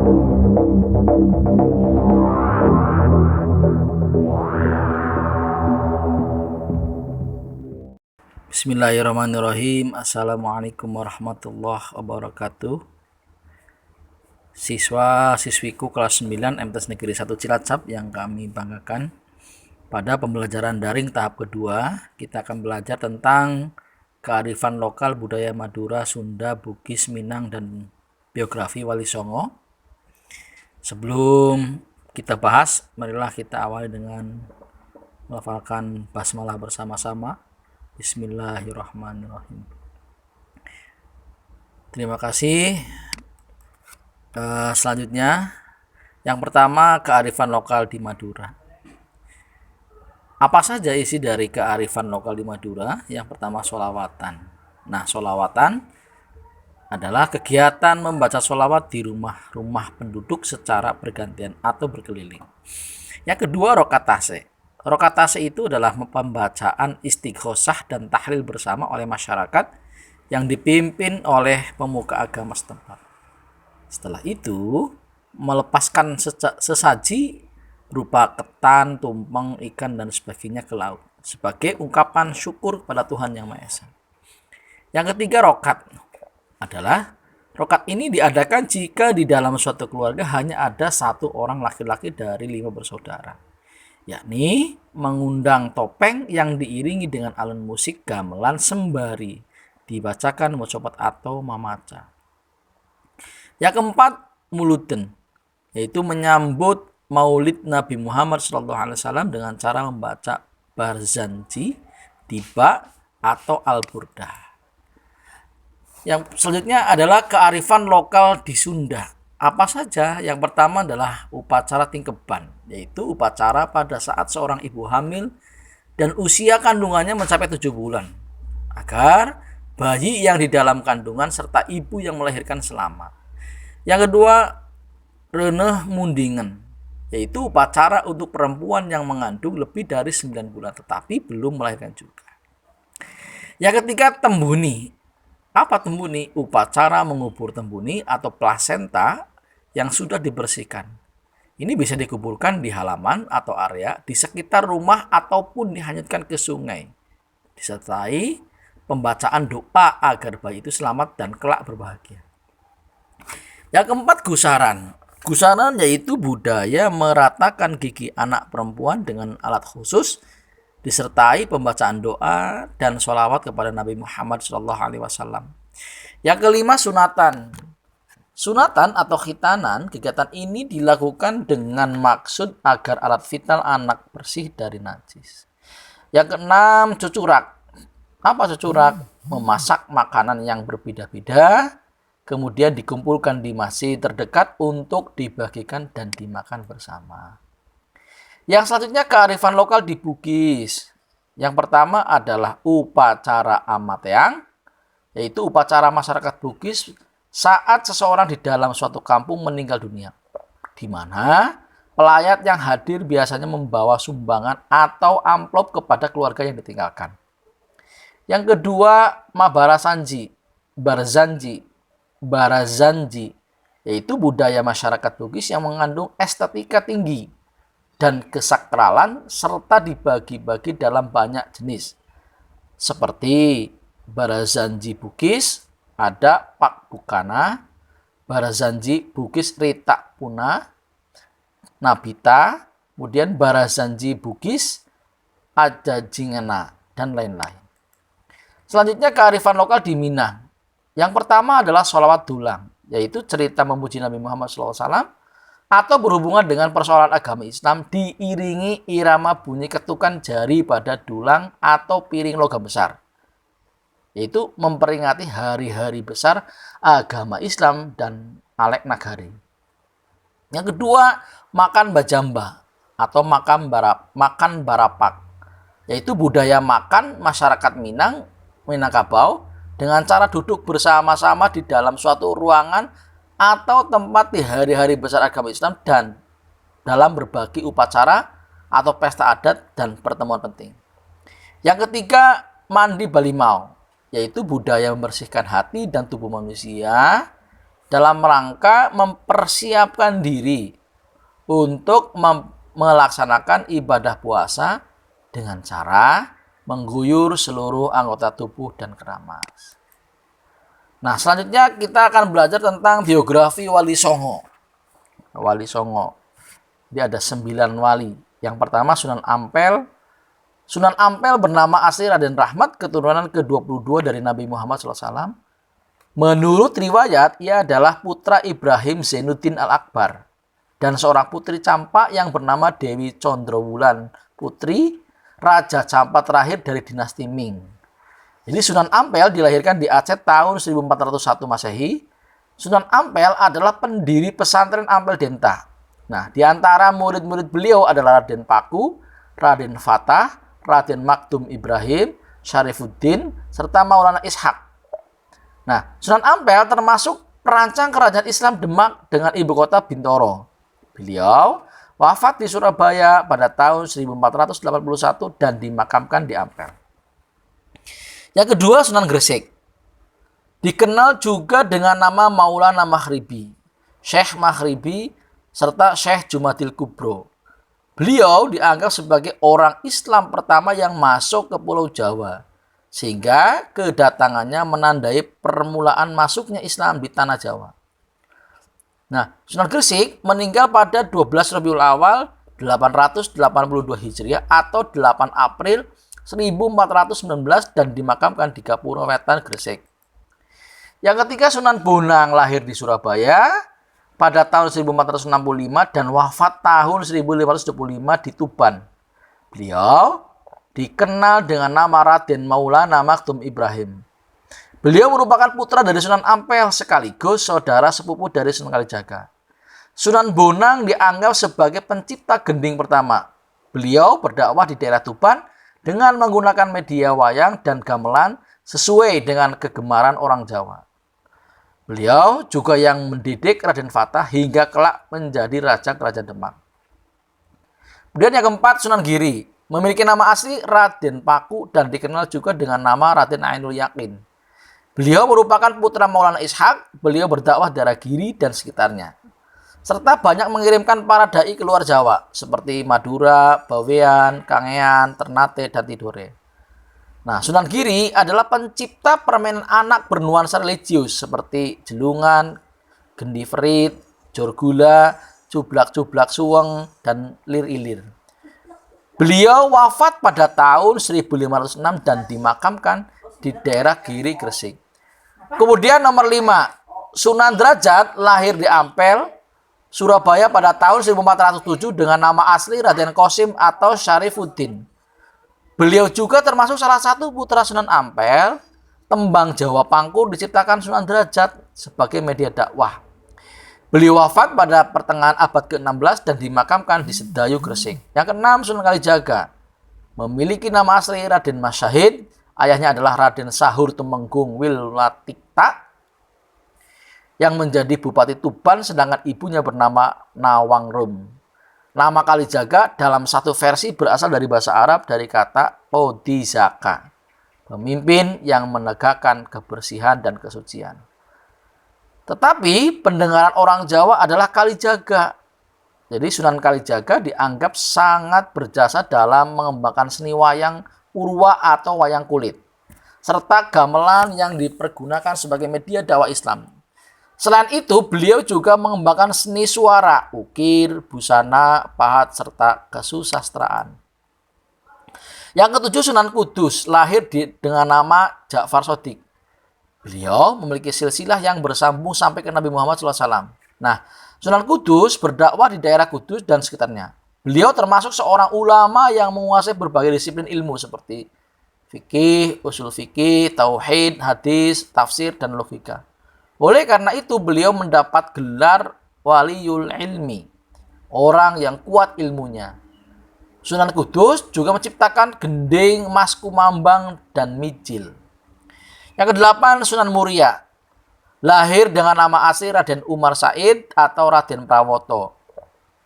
Bismillahirrahmanirrahim. Assalamualaikum warahmatullahi wabarakatuh. Siswa-siswiku kelas 9 MTs Negeri 1 Cilacap yang kami banggakan, pada pembelajaran daring tahap kedua, kita akan belajar tentang kearifan lokal budaya Madura, Sunda, Bugis, Minang, dan biografi Wali Songo. Sebelum kita bahas, marilah kita awali dengan melafalkan basmalah bersama-sama. Bismillahirrahmanirrahim. Terima kasih. Selanjutnya, yang pertama, kearifan lokal di Madura. Apa saja isi dari kearifan lokal di Madura? Yang pertama, sholawatan. Nah, sholawatan adalah kegiatan membaca sholawat di rumah-rumah penduduk secara bergantian atau berkeliling. Yang kedua, rokatase. Rokatase itu adalah pembacaan istighosah dan tahlil bersama oleh masyarakat yang dipimpin oleh pemuka agama setempat. Setelah itu, melepaskan sesaji berupa ketan, tumpeng, ikan, dan sebagainya ke laut sebagai ungkapan syukur kepada Tuhan Yang Maha Esa. Yang ketiga, rokat adalah rokat ini diadakan jika di dalam suatu keluarga hanya ada satu orang laki-laki dari 5 bersaudara, yakni mengundang topeng yang diiringi dengan alat musik gamelan sembari dibacakan mucopat atau mamaca. Yang keempat, muluden, yaitu menyambut Maulid Nabi Muhammad SAW dengan cara membaca barzanji, tiba, atau al-burdah. Yang selanjutnya adalah kearifan lokal di Sunda. Apa saja? Yang pertama adalah upacara tingkeban, yaitu upacara pada saat seorang ibu hamil dan usia kandungannya mencapai 7 bulan, agar bayi yang di dalam kandungan serta ibu yang melahirkan selamat. Yang kedua, reneh mundingen, yaitu upacara untuk perempuan yang mengandung lebih dari 9 bulan tetapi belum melahirkan juga. Yang ketiga, tembuni. Apa tembuni? Upacara mengubur tembuni atau plasenta yang sudah dibersihkan. Ini bisa dikuburkan di halaman atau area di sekitar rumah ataupun dihanyutkan ke sungai, disertai pembacaan doa agar bayi itu selamat dan kelak berbahagia. Yang keempat, gusaran. Gusaran yaitu budaya meratakan gigi anak perempuan dengan alat khusus, disertai pembacaan doa dan sholawat kepada Nabi Muhammad SAW. Yang kelima, sunatan. Sunatan atau khitanan, kegiatan ini dilakukan dengan maksud agar alat vital anak bersih dari najis. Yang keenam, cucurak. Apa cucurak? Memasak makanan yang berbeda-beda, kemudian dikumpulkan di masjid terdekat untuk dibagikan dan dimakan bersama. Yang selanjutnya, kearifan lokal di Bugis. Yang pertama adalah upacara amateang, yaitu upacara masyarakat Bugis saat seseorang di dalam suatu kampung meninggal dunia, di mana pelayat yang hadir biasanya membawa sumbangan atau amplop kepada keluarga yang ditinggalkan. Yang kedua, Mabarasanji, Barazanji, yaitu budaya masyarakat Bugis yang mengandung estetika tinggi dan kesakralan serta dibagi-bagi dalam banyak jenis. Seperti Barazanji Bugis, ada Pak Bukana, Barazanji Bugis Rita Puna, Nabita, kemudian Barazanji Bugis Aja Jingena, dan lain-lain. Selanjutnya, kearifan lokal di Minang. Yang pertama adalah sholawat dulang, yaitu cerita memuji Nabi Muhammad SAW atau berhubungan dengan persoalan agama Islam diiringi irama bunyi ketukan jari pada dulang atau piring logam besar, yaitu memperingati hari-hari besar agama Islam dan Alek Nagari. Yang kedua, makan bajamba atau makan barapak, yaitu budaya makan masyarakat Minangkabau dengan cara duduk bersama-sama di dalam suatu ruangan atau tempat di hari-hari besar agama Islam dan dalam berbagi upacara atau pesta adat dan pertemuan penting. Yang ketiga, mandi balimau, yaitu budaya membersihkan hati dan tubuh manusia dalam rangka mempersiapkan diri untuk melaksanakan ibadah puasa dengan cara mengguyur seluruh anggota tubuh dan keramas. Nah, selanjutnya kita akan belajar tentang biografi Wali Songo. Wali Songo. Dia ada 9 wali. Yang pertama Sunan Ampel. Sunan Ampel bernama asli Raden Rahmat, keturunan ke-22 dari Nabi Muhammad SAW. Menurut riwayat, ia adalah putra Ibrahim Zainuddin Al-Akbar dan seorang putri campak yang bernama Dewi Condrowulan, putri Raja Campak terakhir dari dinasti Ming. Jadi Sunan Ampel dilahirkan di Aceh tahun 1401 Masehi. Sunan Ampel adalah pendiri pesantren Ampel Denta. Nah, di antara murid-murid beliau adalah Raden Paku, Raden Fatah, Raden Maktum Ibrahim, Syarifuddin, serta Maulana Ishak. Nah, Sunan Ampel termasuk perancang kerajaan Islam Demak dengan ibu kota Bintoro. Beliau wafat di Surabaya pada tahun 1481 dan dimakamkan di Ampel. Yang kedua Sunan Gresik. Dikenal juga dengan nama Maulana Maghribi, Syekh Maghribi, serta Syekh Jumadil Kubro. Beliau dianggap sebagai orang Islam pertama yang masuk ke Pulau Jawa, sehingga kedatangannya menandai permulaan masuknya Islam di tanah Jawa. Nah, Sunan Gresik meninggal pada 12 Rabiul Awal 882 Hijriah atau 8 April 1419 dan dimakamkan di Gapura Wetan, Gresik. Yang ketiga Sunan Bonang lahir di Surabaya pada tahun 1465 dan wafat tahun 1525 di Tuban. Beliau dikenal dengan nama Raden Maulana Maktum Ibrahim. Beliau merupakan putra dari Sunan Ampel sekaligus saudara sepupu dari Sunan Kalijaga. Sunan Bonang dianggap sebagai pencipta gending pertama. Beliau berdakwah di daerah Tuban dengan menggunakan media wayang dan gamelan sesuai dengan kegemaran orang Jawa. Beliau juga yang mendidik Raden Fatah hingga kelak menjadi Raja Kerajaan Demak. Kemudian yang keempat Sunan Giri. Memiliki nama asli Raden Paku dan dikenal juga dengan nama Raden Ainul Yakin. Beliau merupakan putra Maulana Ishak. Beliau berdakwah di daerah Giri dan sekitarnya. Serta banyak mengirimkan para dai keluar Jawa seperti Madura, Bawean, Kangean, Ternate, dan Tidore. Nah, Sunan Giri adalah pencipta permainan anak bernuansa religius seperti jelungan, gendi ferit, jorgula, cublak-cublak suweng, dan lir-ilir. Beliau wafat pada tahun 1506 dan dimakamkan di daerah Giri, Gresik. Kemudian nomor 5, Sunan Derajat lahir di Ampel, Surabaya pada tahun 1407 dengan nama asli Raden Qasim atau Syarifuddin. Beliau juga termasuk salah satu putra Sunan Ampel. Tembang Jawa Pangkur diciptakan Sunan Derajat sebagai media dakwah. Beliau wafat pada pertengahan abad ke-16 dan dimakamkan di Sedayu, Gresik. Yang keenam Sunan Kalijaga. Memiliki nama asli Raden Masyahid. Ayahnya adalah Raden Sahur Tumenggung Wilatikta yang menjadi Bupati Tuban, sedangkan ibunya bernama Nawangrum. Nama Kalijaga dalam satu versi berasal dari bahasa Arab dari kata Podizaka, pemimpin yang menegakkan kebersihan dan kesucian. Tetapi pendengaran orang Jawa adalah Kalijaga. Jadi Sunan Kalijaga dianggap sangat berjasa dalam mengembangkan seni wayang Purwa atau wayang kulit, serta gamelan yang dipergunakan sebagai media dakwah Islam. Selain itu, beliau juga mengembangkan seni suara, ukir, busana, pahat, serta kesusastraan. Yang ketujuh Sunan Kudus lahir dengan nama Ja'far Shodiq. Beliau memiliki silsilah yang bersambung sampai ke Nabi Muhammad SAW. Nah, Sunan Kudus berdakwah di daerah Kudus dan sekitarnya. Beliau termasuk seorang ulama yang menguasai berbagai disiplin ilmu seperti fikih, usul fikih, tauhid, hadis, tafsir, dan logika. Oleh karena itu beliau mendapat gelar Waliyul Ilmi, orang yang kuat ilmunya. Sunan Kudus juga menciptakan gending, mas kumambang, dan mijil. Yang kedelapan Sunan Muria. Lahir dengan nama asli Raden Umar Said atau Raden Prawoto.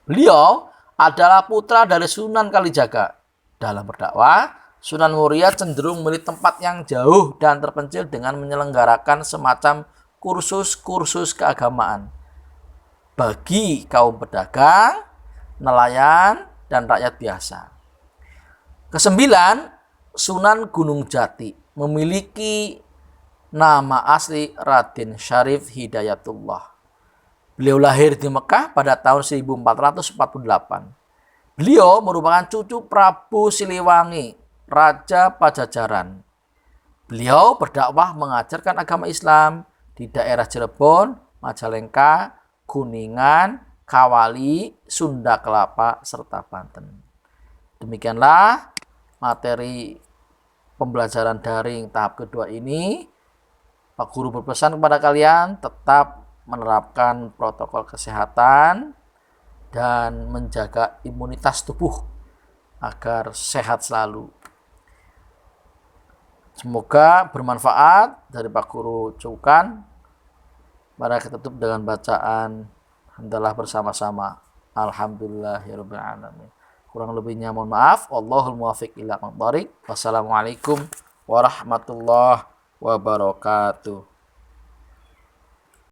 Beliau adalah putra dari Sunan Kalijaga. Dalam berdakwah, Sunan Muria cenderung memilih tempat yang jauh dan terpencil dengan menyelenggarakan semacam kursus-kursus keagamaan bagi kaum pedagang, nelayan, dan rakyat biasa. Kesembilan, Sunan Gunung Jati memiliki nama asli Raden Syarif Hidayatullah. Beliau lahir di Mekah pada tahun 1448. Beliau merupakan cucu Prabu Siliwangi, Raja Pajajaran. Beliau berdakwah mengajarkan agama Islam di daerah Cirebon, Majalengka, Kuningan, Kawali, Sunda Kelapa, serta Banten. Demikianlah materi pembelajaran daring tahap kedua ini. Pak Guru berpesan kepada kalian tetap menerapkan protokol kesehatan dan menjaga imunitas tubuh agar sehat selalu. Semoga bermanfaat dari Pak Guru Cukan. Mari kita tutup dengan bacaan hamdalah bersama-sama. Alhamdulillahirabbil alamin. Kurang lebihnya mohon maaf. Wallahul muwaffiq ila aqwamit thoriq. Wassalamualaikum warahmatullahi wabarakatuh.